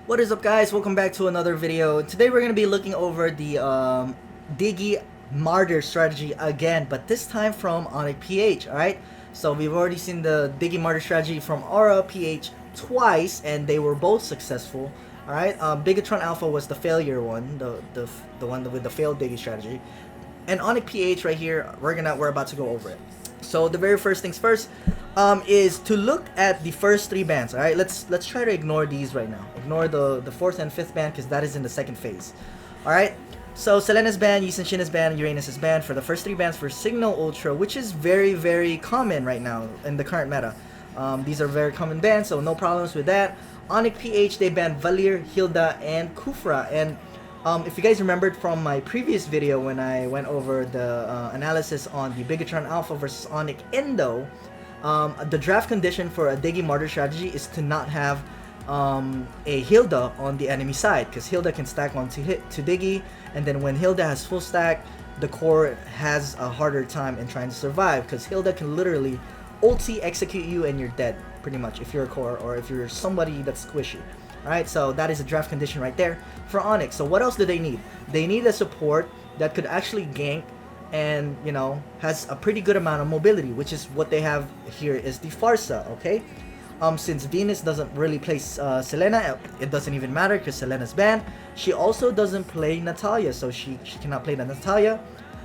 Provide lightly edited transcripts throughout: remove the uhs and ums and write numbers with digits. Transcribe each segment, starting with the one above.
What is up, guys? Welcome back to another video. Today we're going to be looking over the Diggie Martyr strategy again, but this time from Onic PH, alright? So we've already seen the Diggie Martyr strategy from Aura PH twice, and they were both successful, alright? Bigatron Alpha was the failure one, the one with the failed Diggie strategy. And Onic PH right here, we're about to go over it. So the very first things first is to look at the first three bands. All right, let's try to ignore these right now. Ignore the fourth and fifth band because that is in the second phase. All right. So Selena's ban, Yi Shin ban, Uranus's ban for the first three bands for Signal Ultra, which is very common right now in the current meta. These are very common bans, so no problems with that. Onic PH, they banned Valir, Hilda, and Kufra. And if you guys remembered from my previous video when I went over the analysis on the Bigatron Alpha versus Onic Indo, the draft condition for a Diggie Martyr strategy is to not have a Hilda on the enemy side, because Hilda can stack onto to Diggie, and then when Hilda has full stack, the core has a harder time in trying to survive, because Hilda can literally ulti execute you and you're dead, pretty much, if you're a core or if you're somebody that's squishy. Alright, so that is a draft condition right there for Onic. So what else do they need? They need a support that could actually gank and, you know, has a pretty good amount of mobility, which is what they have here is the Farsa, okay? Since Venus doesn't really play Selena, it doesn't even matter because Selena's banned. She also doesn't play Natalia, so she cannot play the Natalia.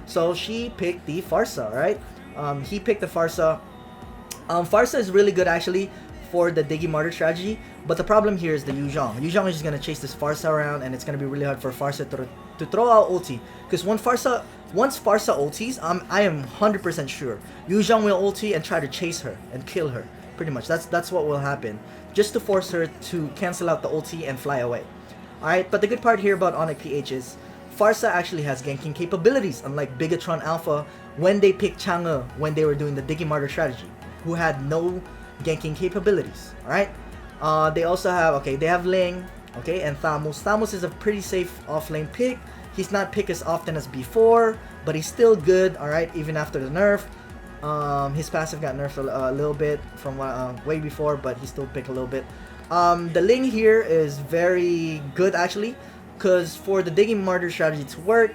So she picked the Farsa, right? He picked the Farsa. Farsa is really good actually for the Diggie Martyr strategy, but the problem here is the Yu Zhong. Yu Zhong is just going to chase this Farsa around, and it's going to be really hard for Farsa to throw out ulti, because once Farsa ultis, I am 100% sure Yu Zhong will ulti and try to chase her and kill her. Pretty much, that's what will happen, just to force her to cancel out the ulti and fly away. Alright, but the good part here about Onic PH is Farsa actually has ganking capabilities, unlike Bigatron Alpha when they picked Chang'e when they were doing the Diggie Martyr strategy, who had no ganking capabilities. Alright, they also have, they have Ling, okay, and Thamus. Thamus is a pretty safe offlane pick. He's not picked as often as before, but he's still good, alright, even after the nerf. His passive got nerfed a little bit from way before, but he still picked a little bit. The Ling here is very good actually, because for the Diggie Martyr strategy to work,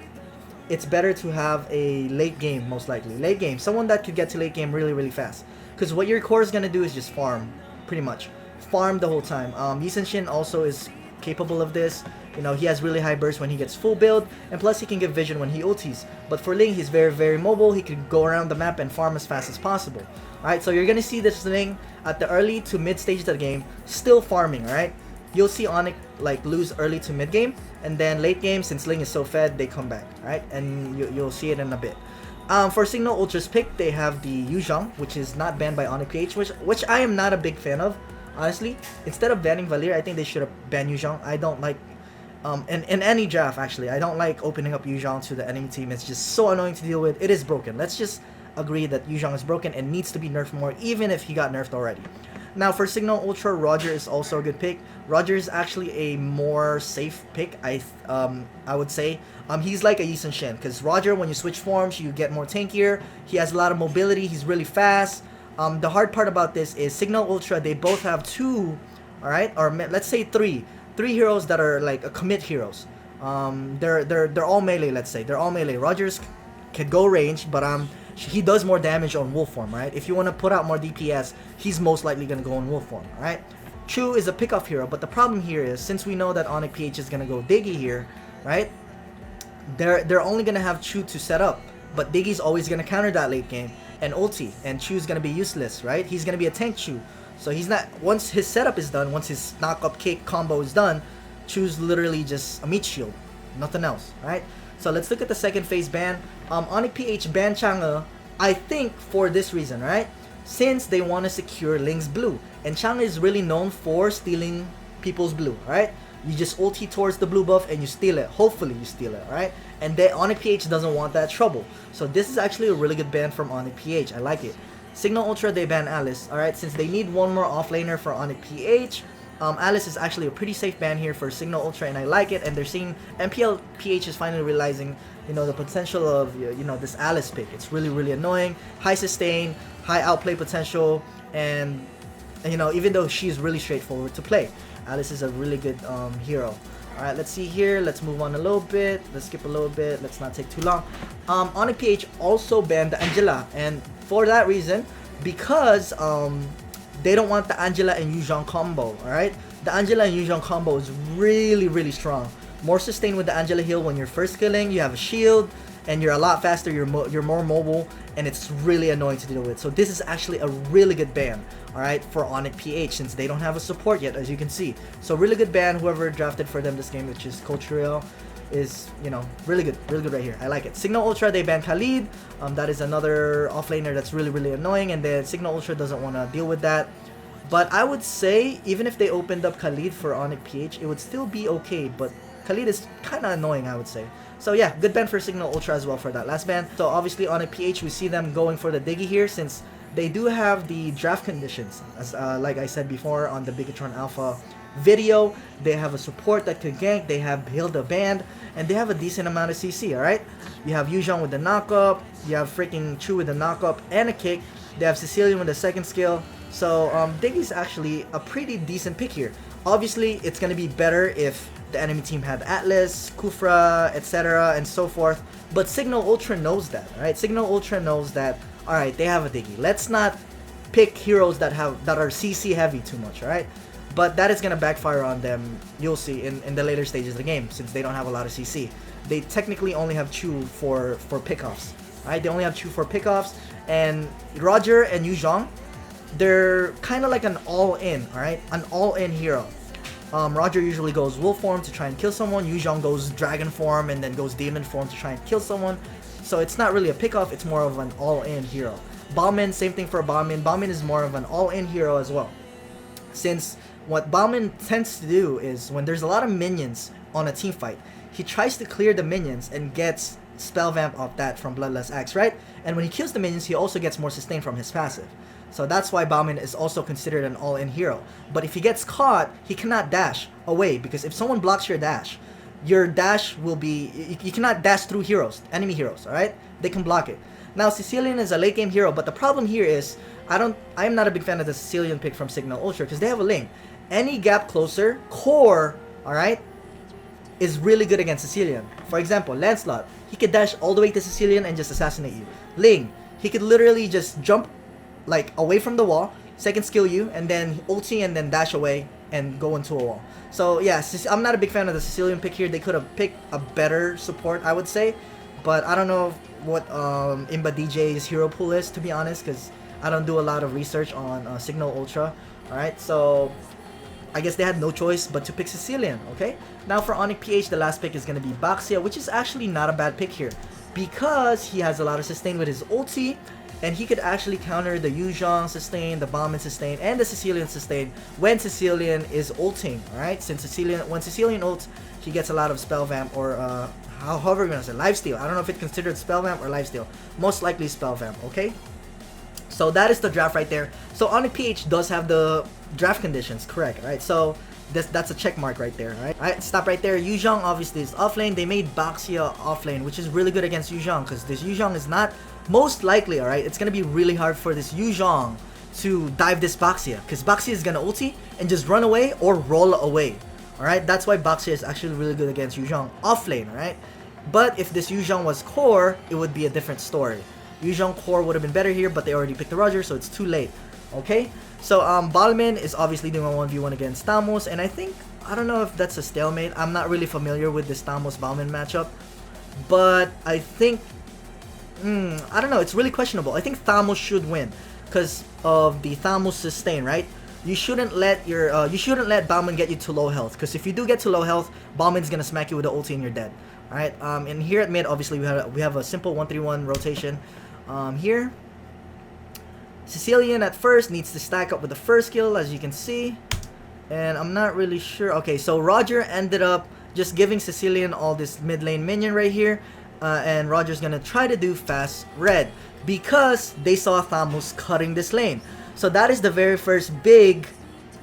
it's better to have a late game, most likely. Late game, someone that could get to late game really fast. Because what your core is going to do is just farm, pretty much. Farm the whole time. Yi Shin also is capable of this. You know, he has really high burst when he gets full build, and plus he can give vision when he ultis. But for Ling, he's very mobile. He can go around the map and farm as fast as possible. Alright, so you're going to see this Ling at the early to mid stages of the game still farming, alright? You'll see Onic like lose early to mid game, and then late game, since Ling is so fed, they come back, alright? And you'll see it in a bit. For Signal Ultra's pick, they have the Yu Zhong, which is not banned by Onic PH, which I am not a big fan of, honestly. Instead of banning Valir, I think they should have banned Yu Zhong. I don't like, in any draft actually, I don't like opening up Yu Zhong to the enemy team. It's just so annoying to deal with. It is broken. Let's just agree that Yu Zhong is broken and needs to be nerfed more, even if he got nerfed already. Now for Signal Ultra, Roger is also a good pick. Roger is actually a more safe pick, I would say. He's like a Yi Shin, because Roger, when you switch forms, you get more tankier. He has a lot of mobility. He's really fast. The hard part about this is Signal Ultra, they both have two, alright, or let's say three heroes that are like a commit heroes. They're all melee, let's say. They're all melee. Rogers can go range, but he does more damage on wolf form, right? If you want to put out more DPS, he's most likely going to go on wolf form, alright? Chu is a pickoff hero, but the problem here is, since we know that Onic PH is going to go Diggie here, right? They're only going to have Chu to set up, but Diggie's always going to counter that late game and ulti, and Chu's going to be useless, right? He's going to be a tank Chu. So he's not, once his setup is done, once his knock-up kick combo is done, Chu's literally just a meat shield, nothing else, right? So let's look at the second phase ban. Onic PH banned Chang'e, I think for this reason, right? Since they want to secure Ling's blue, and Chang'e is really known for stealing people's blue, right? You just ulti towards the blue buff and you steal it. Hopefully you steal it, right? And Onic PH doesn't want that trouble. So this is actually a really good ban from Onic PH. I like it. Signal Ultra, they ban Alice, alright? Since they need one more offlaner for Onic PH, Alice is actually a pretty safe ban here for Signal Ultra, and I like it. And they're seeing MPL PH is finally realizing, you know, the potential of, you know, this Alice pick. It's really annoying. High sustain, high outplay potential, and you know, even though she's really straightforward to play. Alice is a really good hero. Alright, let's see here. Let's move on a little bit. Let's skip a little bit. Let's not take too long. Onic PH also banned the Angela, and for that reason, because they don't want the Angela and Yuzhong combo. Alright, the Angela and Yuzhong combo is really strong. More sustain with the Angela heal when you're first killing. You have a shield, and you're a lot faster. You're more mobile, and it's really annoying to deal with. So this is actually a really good ban, alright, for Onic PH, since they don't have a support yet, as you can see. So really good ban. Whoever drafted for them this game, which is Coach Real, is, you know, really good right here. I like it. Signal Ultra, they banned Khalid. That is another offlaner that's really annoying, and then Signal Ultra doesn't want to deal with that. But I would say, even if they opened up Khalid for Onic PH, it would still be okay, but Khalid is kind of annoying, I would say. So yeah, good ban for Signal Ultra as well for that last ban. So obviously Onic PH, we see them going for the Diggie here, since they do have the draft conditions. As like I said before on the Bigatron Alpha video, they have a support that could gank, they have Hilda banned, and they have a decent amount of CC, alright? You have Yuzhong with the knockup, you have freaking Chu with the knockup and a kick, they have Sicilian with the second skill. So Diggie's actually a pretty decent pick here. Obviously, it's going to be better if the enemy team had Atlas, Kufra, etc. and so forth. But Signal Ultra knows that, right? Signal Ultra knows that, alright, they have a Diggie. Let's not pick heroes that are CC heavy too much, alright? But that is going to backfire on them, you'll see, in the later stages of the game, since they don't have a lot of CC. They technically only have Chu for pickoffs, right? They only have Chu for pickoffs, and Roger and Yuzhong, they're kind of like an all-in, alright? An all-in hero. Roger usually goes wolf form to try and kill someone. Yuzhong goes dragon form and then goes demon form to try and kill someone. So it's not really a pickoff, it's more of an all-in hero. Bauman, same thing for Bauman. Bauman is more of an all-in hero as well. Since what Bauman tends to do is, when there's a lot of minions on a team fight, he tries to clear the minions and gets spell vamp off that from Bloodlust Axe, right? And when he kills the minions, he also gets more sustain from his passive. So that's why Bauman is also considered an all-in hero. But if he gets caught, he cannot dash away, because if someone blocks your dash will be... You cannot dash through heroes, enemy heroes, alright? They can block it. Now, Sicilian is a late game hero, but the problem here is, I'm not a big fan of the Sicilian pick from Signal Ultra, because they have a Ling. Any gap closer, core, alright, is really good against Sicilian. For example, Lancelot, he could dash all the way to Sicilian and just assassinate you. Ling, he could literally just jump like away from the wall, second skill you, and then ulti and then dash away and go into a wall. So yeah, I'm not a big fan of the Sicilian pick here. They could have picked a better support, I would say, but I don't know what Mlbb's hero pool is, to be honest, because I don't do a lot of research on Signal Ultra. Alright, so I guess they had no choice but to pick Sicilian, okay? Now for Onic PH, the last pick is going to be Baxia, which is actually not a bad pick here, because he has a lot of sustain with his ulti, and he could actually counter the Yuzhong sustain, the Bauman sustain, and the Sicilian sustain when Sicilian is ulting, alright? Since when Sicilian ults, he gets a lot of spell vamp, or however you're gonna say, lifesteal. I don't know if it's considered spell vamp or lifesteal. Most likely spell vamp, okay? So that is the draft right there. So Onic PH does have the draft conditions, correct, right? So that's a check mark right there, right? Alright, stop right there. Yuzhong obviously is offlane. They made Baxia offlane, which is really good against Yuzhong, because this Yuzhong is not... Most likely, alright, it's gonna be really hard for this Yuzhong to dive this Baxia, because Baxia is gonna ulti and just run away or roll away. Alright, that's why Baxia is actually really good against Yuzhong offlane, alright? But if this Yuzhong was core, it would be a different story. Yuzhong core would have been better here, but they already picked the Roger, so it's too late. Okay? So Balmin is obviously doing a 1v1 against Stamos, and I don't know if that's a stalemate. I'm not really familiar with this Stamos-Balmin matchup, but I think I don't know, it's really questionable. I think Thamos should win because of the Thamos sustain, right? You shouldn't let Bauman get you to low health, because if you do get to low health, Bauman's gonna smack you with the ulti and you're dead. Alright, and here at mid, obviously we have a simple 1-3-1 rotation. Here, Sicilian at first needs to stack up with the first skill, as you can see, and I'm not really sure. Okay, so Roger ended up just giving Sicilian all this mid lane minion right here. And Roger's gonna try to do fast red because they saw Thamos cutting this lane. So that is the very first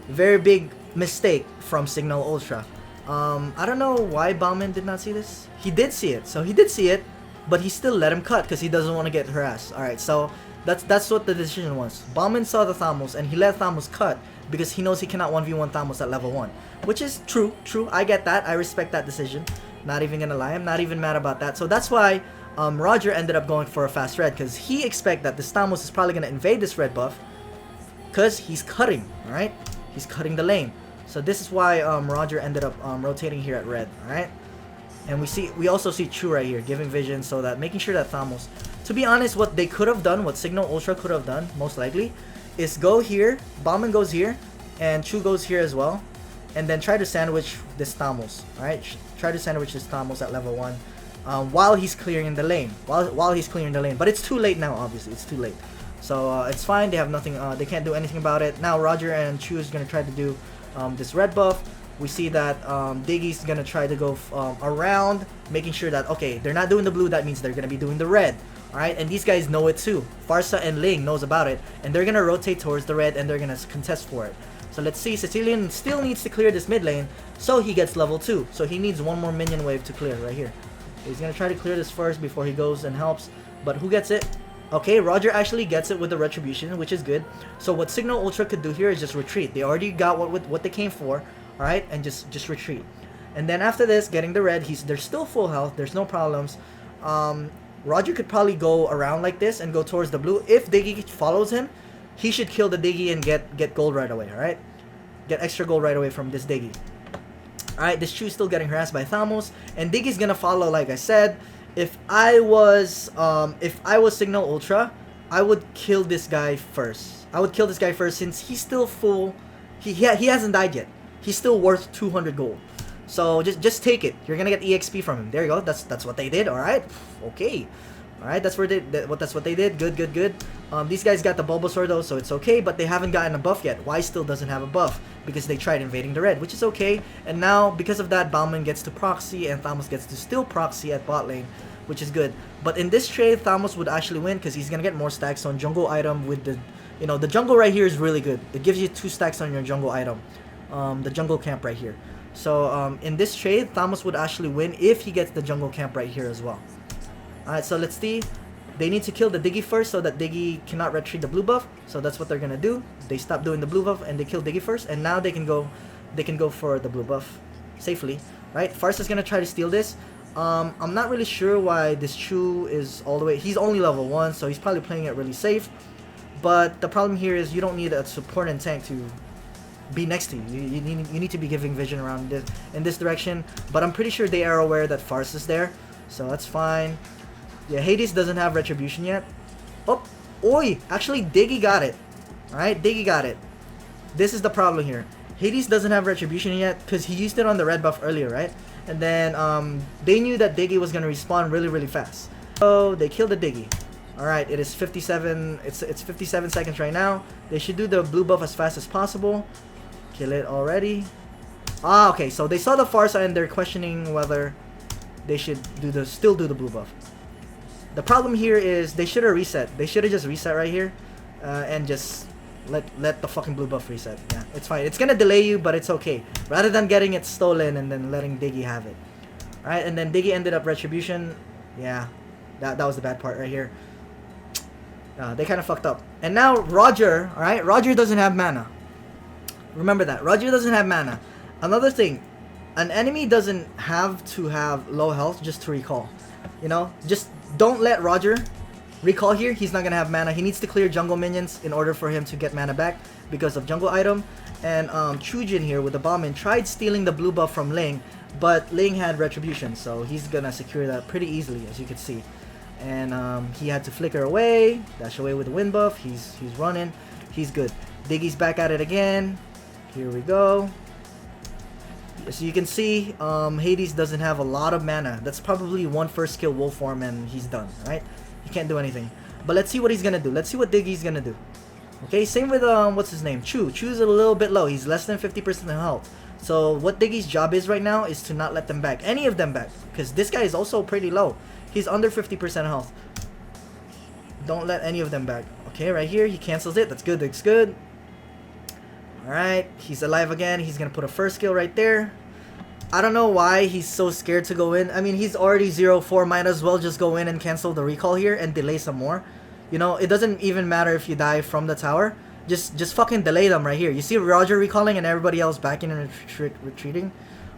very big mistake from Signal Ultra. I don't know why Bauman did not see this. He did see it, so he did see it, but he still let him cut because he doesn't want to get harassed. Alright, so That's what the decision was. Bauman saw the Thamos and he let Thamos cut because he knows he cannot 1v1 Thamos at level 1. Which is true, I get that. I respect that decision. Not even gonna lie, I'm not even mad about that. So that's why Roger ended up going for a fast red, because he expect that this Thamos is probably gonna invade this red buff because he's cutting, alright? He's cutting the lane. So this is why Roger ended up rotating here at red, alright? And we also see Chu right here, giving vision, so that making sure that Thamos, to be honest, what they could have done, what Signal Ultra could have done, most likely, is go here, Bauman goes here, and Chu goes here as well, and then try to sandwich this Thamos, alright? Try to sandwich this Thamos at level 1 while he's clearing the lane, while he's clearing the lane. But it's too late now, obviously, it's too late. So it's fine, they have nothing, they can't do anything about it. Now Roger and Chu is going to try to do this red buff. We see that Diggie's gonna try to go around, making sure that, okay, they're not doing the blue, that means they're gonna be doing the red. Alright, and these guys know it too. Farsa and Ling knows about it, and they're gonna rotate towards the red and they're gonna contest for it. So let's see, Sicilian still needs to clear this mid lane, so he gets level 2. So he needs one more minion wave to clear right here. He's gonna try to clear this first before he goes and helps, but who gets it? Okay, Roger actually gets it with the retribution, which is good. So what Signal Ultra could do here is just retreat. They already got what they came for. Alright, and just retreat. And then after this, getting the red, they're still full health, there's no problems. Roger could probably go around like this and go towards the blue. If Diggie follows him, he should kill the Diggie and get gold right away, alright? Get extra gold right away from this Diggie. Alright, this Chu's still getting harassed by Thamos, and Diggie's gonna follow, like I said. If I was Signal Ultra, I would kill this guy first. Since he's still full. He hasn't died yet. He's still worth 200 gold. So just take it. You're gonna get EXP from him. There you go. That's what they did. All right. Okay. All right. That's what they did. Good. These guys got the Bulbasaur though, so it's okay. But they haven't gotten a buff yet. Y still doesn't have a buff because they tried invading the red, which is okay. And now because of that, Bauman gets to proxy and Thamos gets to still proxy at bot lane, which is good. But in this trade, Thamos would actually win because he's gonna get more stacks on jungle item with the, the jungle right here is really good. It gives you 2 stacks on your jungle item. The jungle camp right here. So in this trade, Thamos would actually win if he gets the jungle camp right here as well. Alright, so let's see. They need to kill the Diggie first so that Diggie cannot retreat the blue buff. So that's what they're gonna do. They stop doing the blue buff and they kill Diggie first, and now they can go for the blue buff safely. Right? Farsa's gonna try to steal this. I'm not really sure why this Chu is all the way. He's only level 1, so he's probably playing it really safe. But the problem here is you don't need a support and tank to be next to you. You need to be giving vision around in this direction. But I'm pretty sure they are aware that Farce is there, so that's fine. Yeah, Hades doesn't have retribution yet. Oh, oi! Actually, Diggie got it. Alright, Diggie got it. This is the problem here. Hades doesn't have retribution yet because he used it on the red buff earlier, right? And then they knew that Diggie was gonna respawn really fast. So they killed the Diggie. Alright, it is 57. It's 57 seconds right now. They should do the blue buff as fast as possible. Kill it already. Ah, okay, so they saw the Farsa and they're questioning whether they should still do the blue buff. The problem here is they should have reset. They should have just reset right here and just let the fucking blue buff reset. Yeah, it's fine. It's gonna delay you, but it's okay. Rather than getting it stolen and then letting Diggie have it. Alright, and then Diggie ended up retribution. Yeah, that was the bad part right here. They kind of fucked up. And now Roger, alright, Roger doesn't have mana. Remember that. Roger doesn't have mana. Another thing, an enemy doesn't have to have low health just to recall. Just don't let Roger recall here. He's not gonna have mana. He needs to clear jungle minions in order for him to get mana back because of jungle item. And Chujin here with the Bauman tried stealing the blue buff from Ling, but Ling had retribution, so he's gonna secure that pretty easily, as you can see. And he had to flicker away, dash away with the wind buff. He's running. He's good. Diggie's back at it again. Here we go. So you can see Hades doesn't have a lot of mana. That's probably one first skill wolf form and he's done, right? He can't do anything. But let's see what he's gonna do. Let's see what Diggie's gonna do. Okay, same with what's his name? Chu. Chu's a little bit low. He's less than 50% health. So what Diggie's job is right now is to not let them back. Any of them back. Because this guy is also pretty low. He's under 50% health. Don't let any of them back. Okay, right here, he cancels it. That's good, that's good. Alright, he's alive again. He's gonna put a first skill right there. I don't know why he's so scared to go in. I mean, he's already 0-4. Might as well just go in and cancel the recall here and delay some more. You know, it doesn't even matter if you die from the tower. Just fucking delay them right here. You see Roger recalling and everybody else backing and retreating,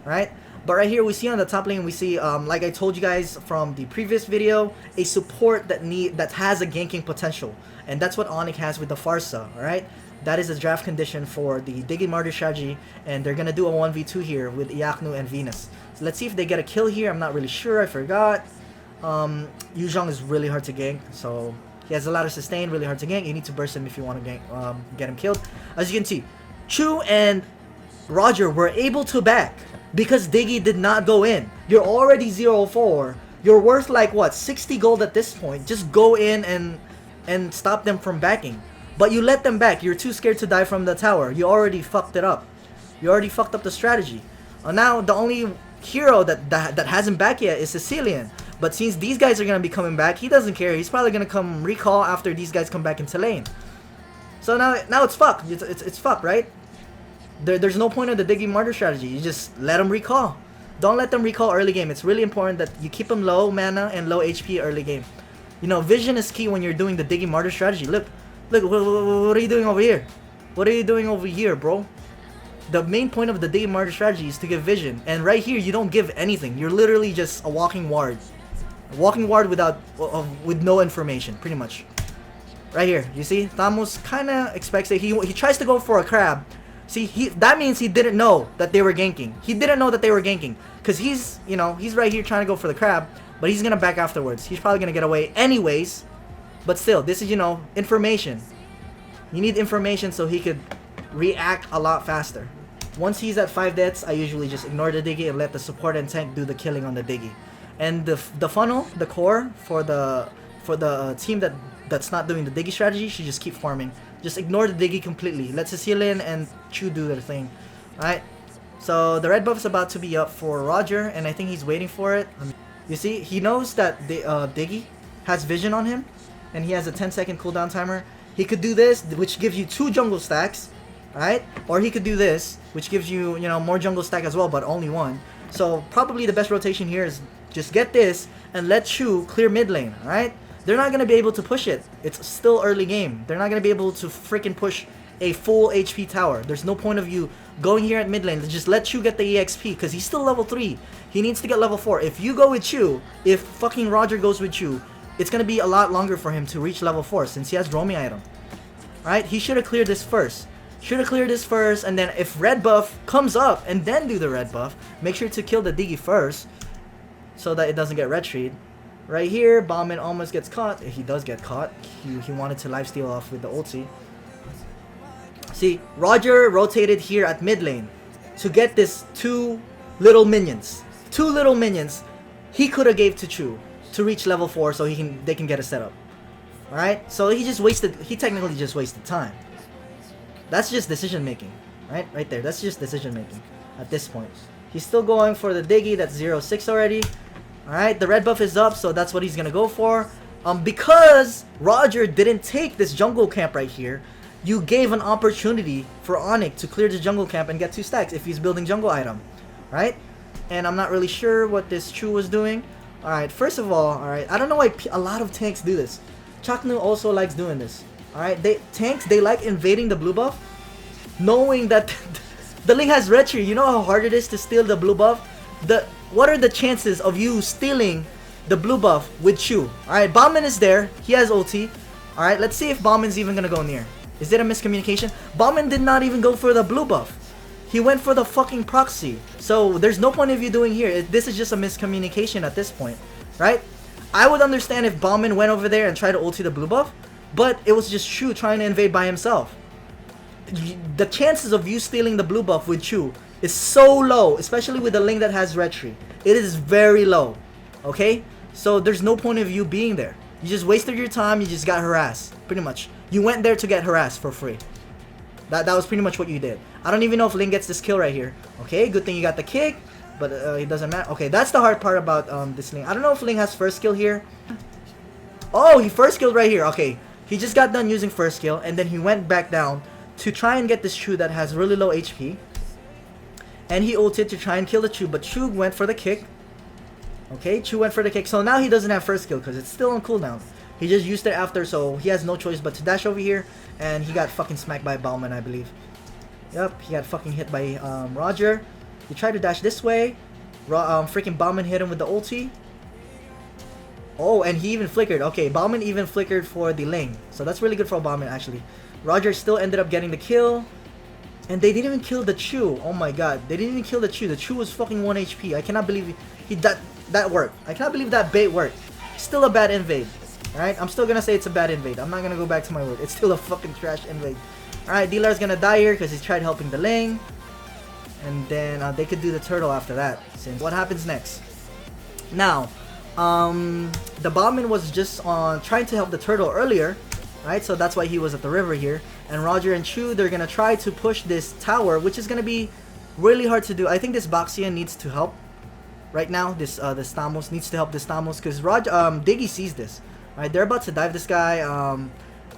right? But right here we see on the top lane, we see like I told you guys from the previous video, a support that has a ganking potential, and that's what Onic has with the Farsa. All right, that is a draft condition for the Diggie Martyr strategy, and they're gonna do a 1v2 here with Iaknu and Venus. So let's see if they get a kill here. I'm not really sure. I forgot. Yuzhong is really hard to gank, so he has a lot of sustain, really hard to gank. You need to burst him if you want to gank, get him killed. As you can see, Chu and Roger were able to back because Diggie did not go in. You're already 0-4. You're worth like what, 60 gold at this point. Just go in and stop them from backing. But you let them back. You're too scared to die from the tower. You already fucked it up. You already fucked up the strategy. Now the only hero that hasn't back yet is Sicilian. But since these guys are going to be coming back, he doesn't care. He's probably going to come recall after these guys come back into lane. So now it's fucked. It's fucked, right? There's no point of the Diggie Martyr strategy. You just let them recall. Don't let them recall early game. It's really important that you keep them low mana and low HP early game. You know, vision is key when you're doing the Diggie Martyr strategy. Look, what are you doing over here? What are you doing over here, bro? The main point of the Diggie Martyr strategy is to give vision. And right here, you don't give anything. You're literally just a walking ward. Walking ward with no information, pretty much. Right here, you see, Thamos kind of expects it. He tries to go for a crab. See, that means he didn't know that they were ganking. He didn't know that they were ganking, cause he's right here trying to go for the crab, but he's gonna back afterwards. He's probably gonna get away anyways. But still, this is information. You need information so he could react a lot faster. Once he's at 5 deaths, I usually just ignore the Diggie and let the support and tank do the killing on the Diggie. And the funnel, the core for the team that's not doing the Diggie strategy should just keep farming. Just ignore the Diggie completely. Let Sicilian and Chu do their thing. Alright? So the red buff is about to be up for Roger, and I think he's waiting for it. You see, he knows that the Diggie has vision on him, and he has a 10-second cooldown timer. He could do this, which gives you 2 jungle stacks. Alright? Or he could do this, which gives you, more jungle stack as well, but only 1. So probably the best rotation here is just get this and let Chu clear mid lane, alright? They're not going to be able to push it. It's still early game. They're not going to be able to freaking push a full HP tower. There's no point of you going here at mid lane. Just let Chu get the EXP because he's still level 3. He needs to get level 4. If you go with Chu, if fucking Roger goes with Chu, it's going to be a lot longer for him to reach level 4 since he has roaming item. Alright? He should have cleared this first. And then if red buff comes up and then do the red buff, make sure to kill the Diggie first so that it doesn't get red treed. Right here, Bauman almost gets caught. He does get caught. He wanted to lifesteal off with the ulti. See, Roger rotated here at mid lane to get this 2 little minions. 2 little minions he could have gave to Chu to reach level 4 so they can get a setup. Alright? So he technically just wasted time. That's just decision making. Right there. That's just decision making at this point. He's still going for the Diggie. That's 0-6 already. Alright, the red buff is up, so that's what he's gonna go for. Because Roger didn't take this jungle camp right here, you gave an opportunity for Onic to clear the jungle camp and get 2 stacks if he's building jungle item. Right? And I'm not really sure what this Chu was doing. Alright, first of all, alright, I don't know why a lot of tanks do this. Chaknu also likes doing this. Alright, they like invading the blue buff, knowing that the link has red tree. You know how hard it is to steal the blue buff? What are the chances of you stealing the blue buff with Chu? Alright, Bauman is there. He has ulti. Alright, let's see if Bauman's even gonna go near. Is it a miscommunication? Bauman did not even go for the blue buff. He went for the fucking proxy. So there's no point of you doing here. This is just a miscommunication at this point. Right? I would understand if Bauman went over there and tried to ulti the blue buff, but it was just Chu trying to invade by himself. The chances of you stealing the blue buff with Chu is so low, especially with the link that has red tree. It is very low. Okay? So there's no point of you being there. You just wasted your time, you just got harassed. Pretty much. You went there to get harassed for free. That was pretty much what you did. I don't even know if Ling gets this kill right here. Okay, good thing you got the kick, but it doesn't matter. Okay, that's the hard part about this Ling. I don't know if Ling has first kill here. Oh, he first killed right here. Okay, he just got done using first kill, and then he went back down to try and get this Chu that has really low HP. And he ulted to try and kill the Chu, but Chu went for the kick. Okay, Chu went for the kick. So now he doesn't have first kill because it's still on cooldown. He just used it after, so he has no choice but to dash over here. And he got fucking smacked by Bauman, I believe. Yep, he got fucking hit by Roger. He tried to dash this way. Freaking Bauman hit him with the ulti. Oh, and he even flickered. Okay, Bauman even flickered for the Ling. So that's really good for Bauman, actually. Roger still ended up getting the kill. And they didn't even kill the Chu. Oh my god. They didn't even kill the Chu. The Chu was fucking 1 HP. I cannot believe that worked. I cannot believe that bait worked. Still a bad invade. Alright, I'm still gonna say it's a bad invade. I'm not gonna go back to my word. It's still a fucking trash invade. Alright, Dilar's gonna die here because he tried helping the Ling. And then they could do the turtle after that. Since what happens next? Now, the Bauman was just trying to help the turtle earlier. Right, so that's why he was at the river here. And Roger and Chu, they're gonna try to push this tower, which is gonna be really hard to do. I think this Baxia needs to help. Right now, this Stamos needs to help this Stamos because Diggie sees this. Right, they're about to dive this guy,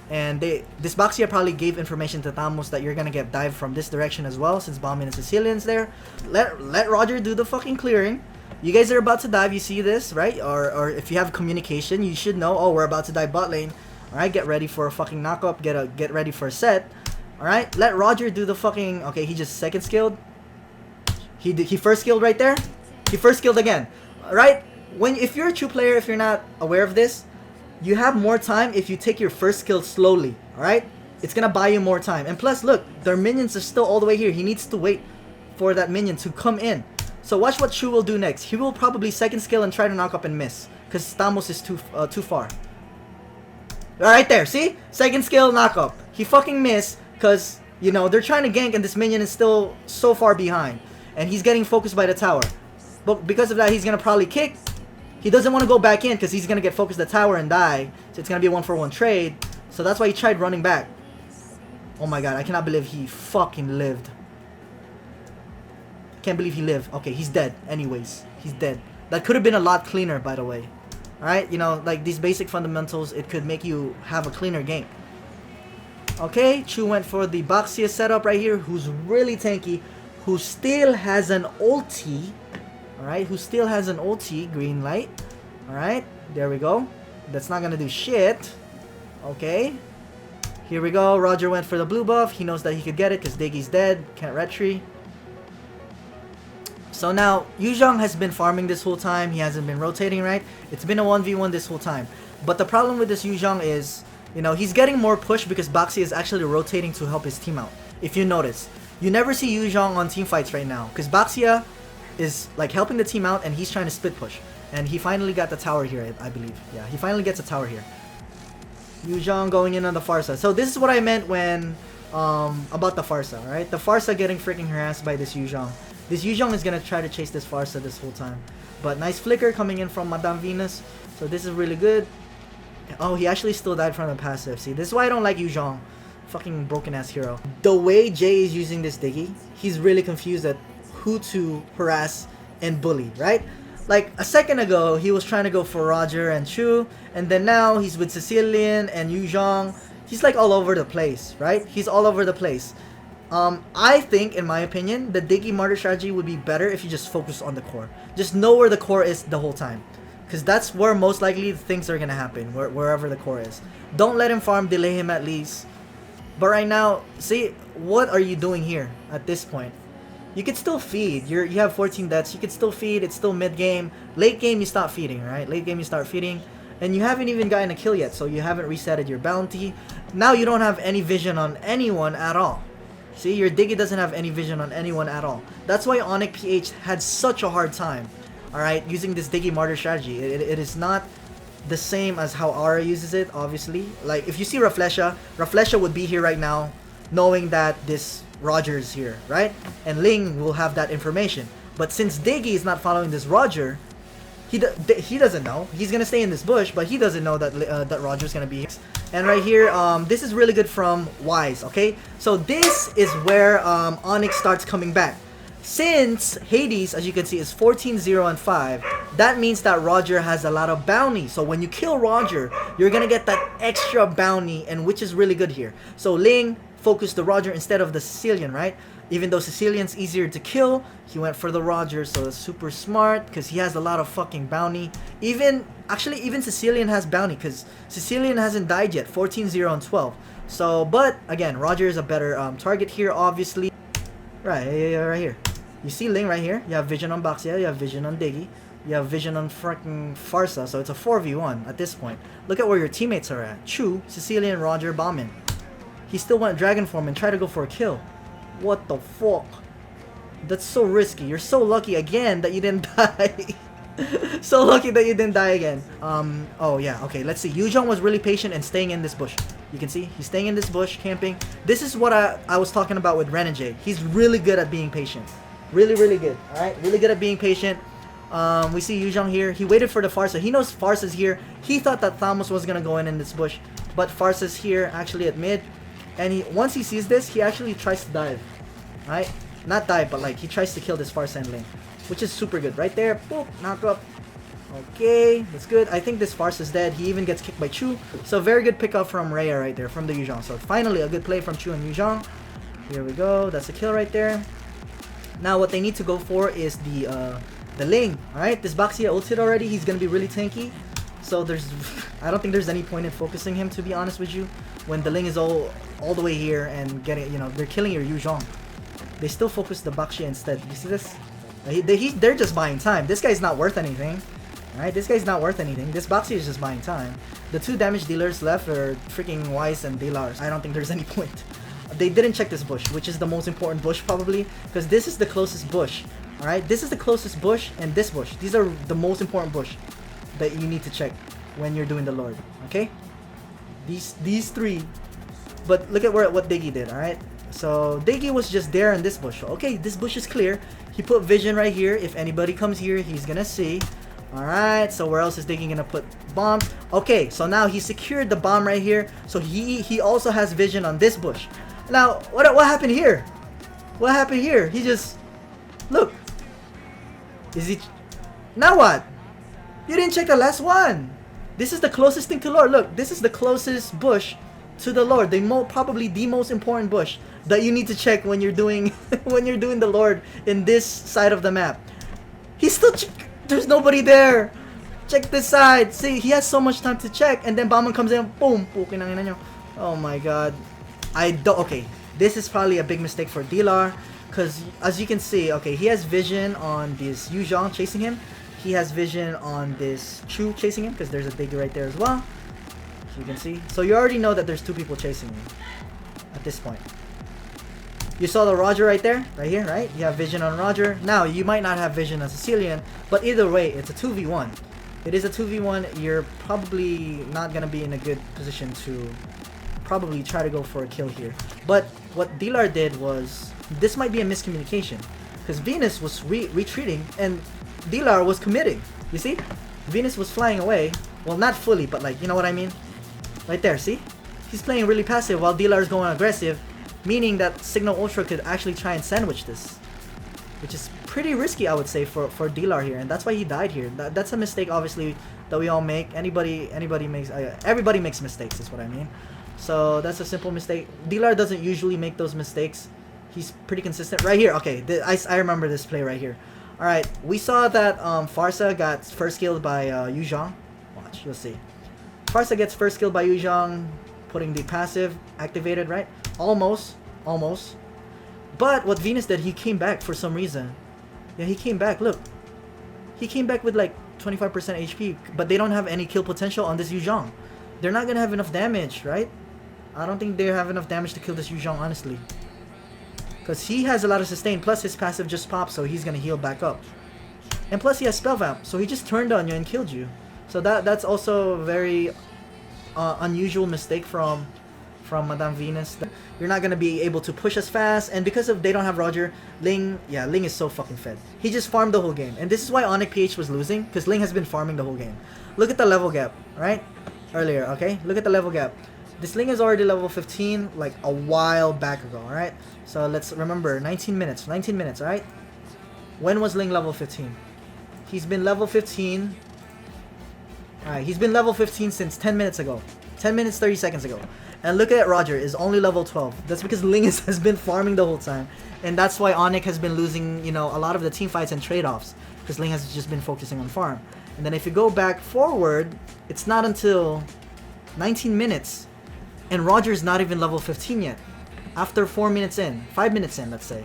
and this Baxia probably gave information to Stamos that you're gonna get dived from this direction as well, since Bauman and Sicilian's there. Let Roger do the fucking clearing. You guys are about to dive. You see this, right? Or if you have communication, you should know. Oh, we're about to dive bot lane. All right, get ready for a fucking knockup. Get ready for a set. All right, let Roger do the fucking. Okay, he just second skilled. He first skilled right there. He first skilled again. All right, if you're a true player, if you're not aware of this, you have more time if you take your first skill slowly. All right, it's gonna buy you more time. And plus, look, their minions are still all the way here. He needs to wait for that minion to come in. So watch what Chu will do next. He will probably second skill and try to knock up and miss, because Stamos is too far. Right there, see? Second skill, knock up. He fucking missed, because, you know, they're trying to gank and this minion is still so far behind. And he's getting focused by the tower. But because of that, he's going to probably kick. He doesn't want to go back in, because he's going to get focused the tower and die. So it's going to be a 1-for-1 trade. So that's why he tried running back. Oh my god, I cannot believe he fucking lived. Can't believe he lived. Okay, he's dead. Anyways, he's dead. That could have been a lot cleaner, by the way. Alright, you know, like these basic fundamentals, it could make you have a cleaner game. Okay, Chu went for the Baxia setup right here, who's really tanky, who still has an ulti. Alright, who still has an ulti, green light. Alright, there we go. That's not gonna do shit. Okay. Here we go. Roger went for the blue buff. He knows that he could get it because Diggie's dead. Can't retry. So now, Yuzhong has been farming this whole time. He hasn't been rotating, right? It's been a 1v1 this whole time. But the problem with this Yuzhong is, you know, he's getting more push because Baxi is actually rotating to help his team out. If you notice, you never see Yuzhong on team fights right now because Baxia is like helping the team out and he's trying to split push. And he finally got the tower here, I believe. Yeah, he finally gets a tower here. Yuzhong going in on the Farsa. So this is what I meant when, about the Farsa, right? The Farsa getting freaking harassed by this Yuzhong. This Yuzhong is going to try to chase this Farsa this whole time. But nice flicker coming in from Madame Venus. So this is really good. Oh, he actually still died from the passive. See, this is why I don't like Yuzhong. Fucking broken ass hero. The way Jay is using this Diggie, he's really confused at who to harass and bully, right? Like a second ago, he was trying to go for Roger and Chu. And then now he's with Sicilian and Yuzhong. He's like all over the place, right? He's all over the place. I think, in my opinion, the Diggie Martyr strategy would be better if you just focus on the core. Just know where the core is the whole time. Because that's where most likely things are going to happen, wherever the core is. Don't let him farm, delay him at least. But right now, see, what are you doing here at this point? You could still feed. You have 14 deaths. You could still feed. It's still mid-game. Late game, you stop feeding, right? Late game, you start feeding. And you haven't even gotten a kill yet, so you haven't resetted your bounty. Now you don't have any vision on anyone at all. See, your Diggie doesn't have any vision on anyone at all. That's why Onic PH had such a hard time, alright, using this Diggie Martyr strategy. It is not the same as how Aura uses it, obviously. Like, if you see Raflesha would be here right now, knowing that this Roger is here, right? And Ling will have that information. But since Diggie is not following this Roger, he doesn't know. He's gonna stay in this bush, but he doesn't know that that Roger's gonna be here. And right here, this is really good from Wise, okay? So this is where Onic starts coming back. Since Hades, as you can see, is 14, 0, and 5, that means that Roger has a lot of bounty. So when you kill Roger, you're gonna get that extra bounty, and which is really good here. So Ling focused the Roger instead of the Sicilian, right? Even though Sicilian's easier to kill, he went for the Roger, so it's super smart because he has a lot of fucking bounty. Even Sicilian has bounty because Sicilian hasn't died yet, 14, 0, and 12. So, but again, Roger is a better target here, obviously. Right here. You see Ling right here? You have vision on Baxia, you have vision on Diggie, you have vision on freaking Farsa, so it's a 4v1 at this point. Look at where your teammates are at. Chu, Sicilian, Roger, Bombin. He still went Dragon Form and tried to go for a kill. What the fuck? That's so risky. You're so lucky again that you didn't die. So lucky that you didn't die again. Oh yeah, okay, let's see. Yuzhong was really patient and staying in this bush. You can see, he's staying in this bush, camping. This is what I was talking about with Ren and Jay. He's really good at being patient. Really, really good. Alright, really good at being patient. We see Yuzhong here. He waited for the Farsa. He knows Farsa's here. He thought that Thamos was gonna go in this bush. But Farsa's here, actually at mid. And once he sees this, he actually tries to dive. Right? Not dive, but like, he tries to kill this Farsa and Ling. Which is super good. Right there, boop, knock up. Okay, that's good. I think this Farsa is dead. He even gets kicked by Chu. So very good pickup from Rhea right there, from the Yuzhong. So finally, a good play from Chu and Yuzhong. Here we go. That's a kill right there. Now what they need to go for is the Ling. Alright, this Baxia ulted already. He's gonna be really tanky. So I don't think there's any point in focusing him, to be honest with you. When the Ling is all the way here and getting, you know, they're killing your Yuzhong. They still focus the Baxia instead. You see this? They're just buying time. This guy's not worth anything. Alright, this guy's not worth anything. This Baxia is just buying time. The two damage dealers left are freaking Weiss and Delars. I don't think there's any point. They didn't check this bush, which is the most important bush probably, because this is the closest bush. Alright, this is the closest bush and this bush. These are the most important bush that you need to check when you're doing the Lord. Okay? These three. But look at what Diggie did, alright? So Diggie was just there in this bush. Okay, this bush is clear. He put vision right here. If anybody comes here, he's gonna see. Alright, so where else is Diggie gonna put bombs? Okay, so now he secured the bomb right here. So he also has vision on this bush. Now, what happened here? What happened here? He just... Look. Is he... Now what? You didn't check the last one. This is the closest thing to Lord. Look, this is the closest bush to the Lord. Probably the most important bush that you need to check when you're doing when you're doing the Lord in this side of the map. He's still... There's nobody there. Check this side. See, he has so much time to check. And then Bauman comes in. Boom. Oh my god. Okay, this is probably a big mistake for Dilar, because as you can see, okay, he has vision on this Yuzhong chasing him. He has vision on this Chu chasing him, because there's a Diggie right there as well. So you can see. So you already know that there's two people chasing him at this point. You saw the Roger right there, right here, right? You have vision on Roger. Now, you might not have vision on Sicilian, but either way, it's a 2v1. It is a 2v1. You're probably not going to be in a good position to probably try to go for a kill here. But what Dilar did was, this might be a miscommunication, because Venus was retreating and Dilar was committing. You see? Venus was flying away. Well, not fully, but like, you know what I mean? Right there, see? He's playing really passive while Dilar is going aggressive, meaning that Signal Ultra could actually try and sandwich this, which is pretty risky, I would say, for Dilar here, and that's why he died here. That's a mistake, obviously, that we all make. Everybody makes mistakes, is what I mean. So that's a simple mistake. Dilar doesn't usually make those mistakes. He's pretty consistent. Right here, okay, I remember this play right here. Alright, we saw that Farsa got first killed by Yuzhong. Watch, you'll see. Farsa gets first killed by Yuzhong, putting the passive activated, right? Almost. But what Venus did, he came back for some reason. Yeah, he came back, look. He came back with like 25% HP, but they don't have any kill potential on this Yuzhong. They're not gonna have enough damage, right? I don't think they have enough damage to kill this Yuzhong, honestly. Because he has a lot of sustain, plus his passive just popped, so he's gonna heal back up. And plus he has Spell Vamp, so he just turned on you and killed you. So that's also a very unusual mistake from Madame Venus. You're not gonna be able to push as fast, and because of they don't have Roger, Ling is so fucking fed. He just farmed the whole game, and this is why Onic PH was losing, because Ling has been farming the whole game. Look at the level gap, right? Earlier, okay? Look at the level gap. This Ling is already level 15 like a while back ago, alright? So let's remember, 19 minutes, alright? When was Ling level 15? He's been level 15. Alright, he's been level 15 since 10 minutes ago. 10 minutes, 30 seconds ago. And look at Roger, is only level 12. That's because Ling has been farming the whole time. And that's why Onic has been losing, you know, a lot of the team fights and trade-offs. Because Ling has just been focusing on farm. And then if you go back forward, it's not until 19 minutes. And Roger's not even level 15 yet. After 4 minutes in. 5 minutes in, let's say.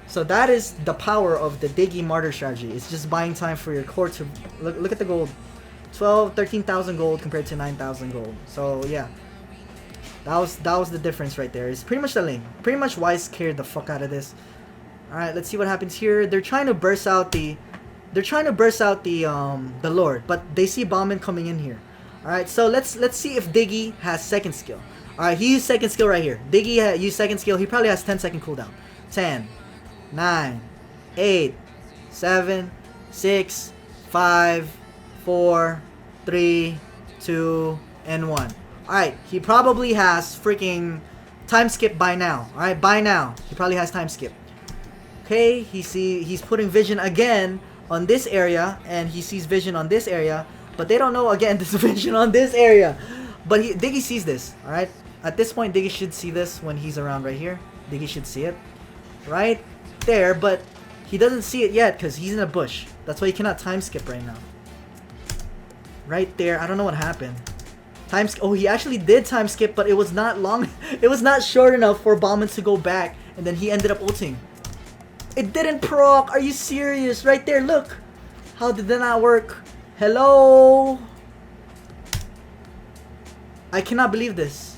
So that is the power of the Diggie Martyr strategy. It's just buying time for your core to... Look at the gold. 13,000 gold compared to 9,000 gold. So yeah. That was the difference right there. It's pretty much the lane. Pretty much Wise scared the fuck out of this. Alright, let's see what happens here. They're trying to burst out the... the Lord. But they see Bauman coming in here. Alright, so let's see if Diggie has second skill. Alright, he used second skill right here. Diggie used second skill. He probably has 10-second cooldown. 10, 9, 8, 7, 6, 5, 4, 3, 2, and 1. Alright, he probably has freaking time skip by now. Alright, by now. He probably has time skip. Okay, he's putting vision again on this area, and he sees vision on this area, but they don't know again this vision on this area. But Diggie sees this, alright? At this point, Diggie should see this when he's around right here. Diggie should see it. Right there, but he doesn't see it yet because he's in a bush. That's why he cannot time skip right now. Right there, I don't know what happened. Oh, he actually did time skip, but it was not long. It was not short enough for Bauman to go back, and then he ended up ulting. It didn't proc. Are you serious? Right there, look. How did that not work? Hello? I cannot believe this.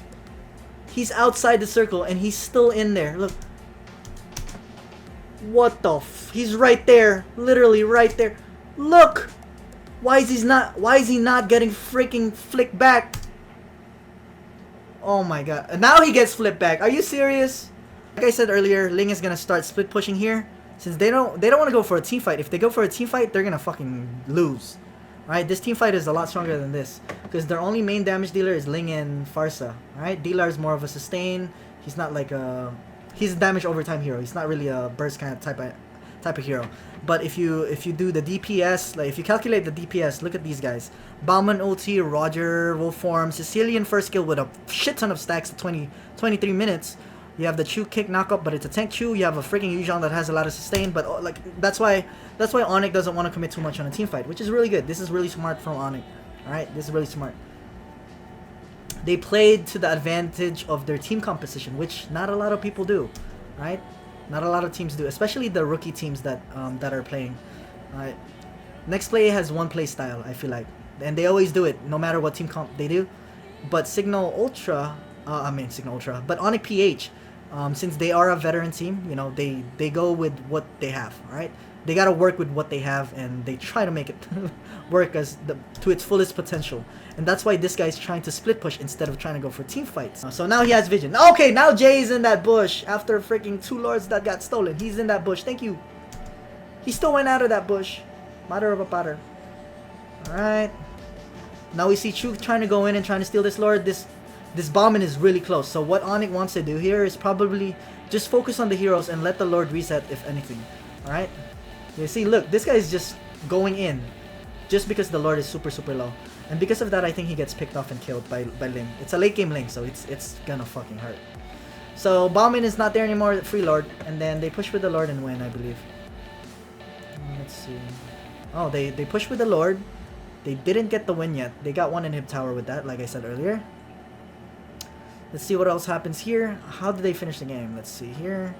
He's outside the circle, and he's still in there. Look. What the he's right there. Literally right there. Look! Why is he not getting freaking flicked back? Oh my god. And now he gets flipped back. Are you serious? Like I said earlier, Ling is gonna start split pushing here. Since they don't want to go for a team fight. If they go for a team fight, they're gonna fucking lose. Right? This team fight is a lot stronger than this. Because their only main damage dealer is Ling and Farsa. Right? Dilar is more of a sustain. He's not like a... He's a damage overtime hero. He's not really a burst kind of type of hero. But if you do the DPS, like if you calculate the DPS, look at these guys. Bauman ulti, Roger, Wolf form, Sicilian first skill with a shit ton of stacks at 23 minutes. You have the Chu kick knockup, but it's a tank Chu. You have a freaking Yuzhong that has a lot of sustain, but like that's why Onic doesn't want to commit too much on a team fight, which is really good. This is really smart from Onic. Alright, this is really smart. They played to the advantage of their team composition, which not a lot of people do, right? Not a lot of teams do, especially the rookie teams that are playing. Right? Next play has one play style, I feel like, and they always do it, no matter what team comp they do. But Signal Ultra, but Onic PH, since they are a veteran team, you know, they go with what they have, all right? They gotta work with what they have, and they try to make it work to its fullest potential. And that's why this guy's trying to split push instead of trying to go for team fights. So now he has vision. Okay, now Jay's in that bush after freaking 2 lords that got stolen. He's in that bush. Thank you. He still went out of that bush. Matter of a patter. Alright. Now we see Chu trying to go in and trying to steal this lord. This Bauman is really close. So what Onic wants to do here is probably just focus on the heroes and let the lord reset if anything. Alright. You see, look, this guy is just going in just because the lord is super low. And because of that, I think he gets picked off and killed by Ling. It's a late game Ling, so it's gonna fucking hurt. So Bauman is not there anymore, free lord, and then they push with the lord and win, I believe. Let's see. Oh, they push with the lord. They didn't get the win yet. They got one inhib tower with that, like I said earlier. Let's see what else happens here. How did they finish the game? Let's see here.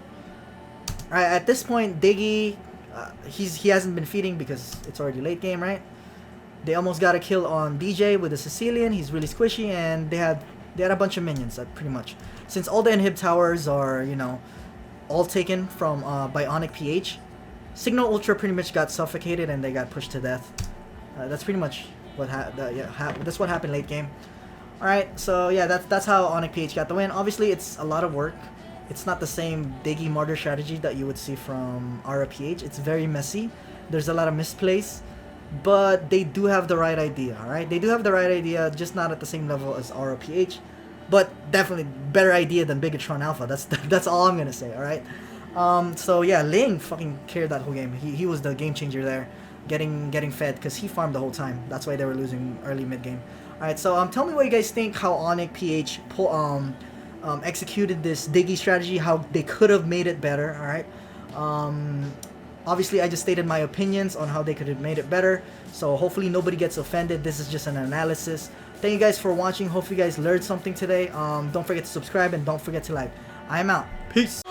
Alright, at this point, Diggie, he hasn't been feeding because it's already late game, right? They almost got a kill on DJ with a Sicilian. He's really squishy, and they had a bunch of minions, pretty much. Since all the inhib towers are, you know, all taken from by Onic PH, Signal Ultra pretty much got suffocated and they got pushed to death. That's pretty much what that's what happened late game. All right, so yeah, that's how Onic PH got the win. Obviously, it's a lot of work. It's not the same Diggie Martyr strategy that you would see from RPH. It's very messy. There's a lot of misplays. But they do have the right idea, alright? They do have the right idea, just not at the same level as ROPH. But definitely better idea than Bigatron Alpha. That's all I'm gonna say, alright? So yeah, Ling fucking carried that whole game. He was the game changer there, getting fed because he farmed the whole time. That's why they were losing early mid game. Alright, so tell me what you guys think how Onic PH executed this Diggie strategy, how they could have made it better. Alright. Obviously I just stated my opinions on how they could have made it better, so hopefully nobody gets offended. This is just an analysis. Thank you guys for watching. Hope you guys learned something today. Don't forget to subscribe and don't forget to like. I'm out. Peace.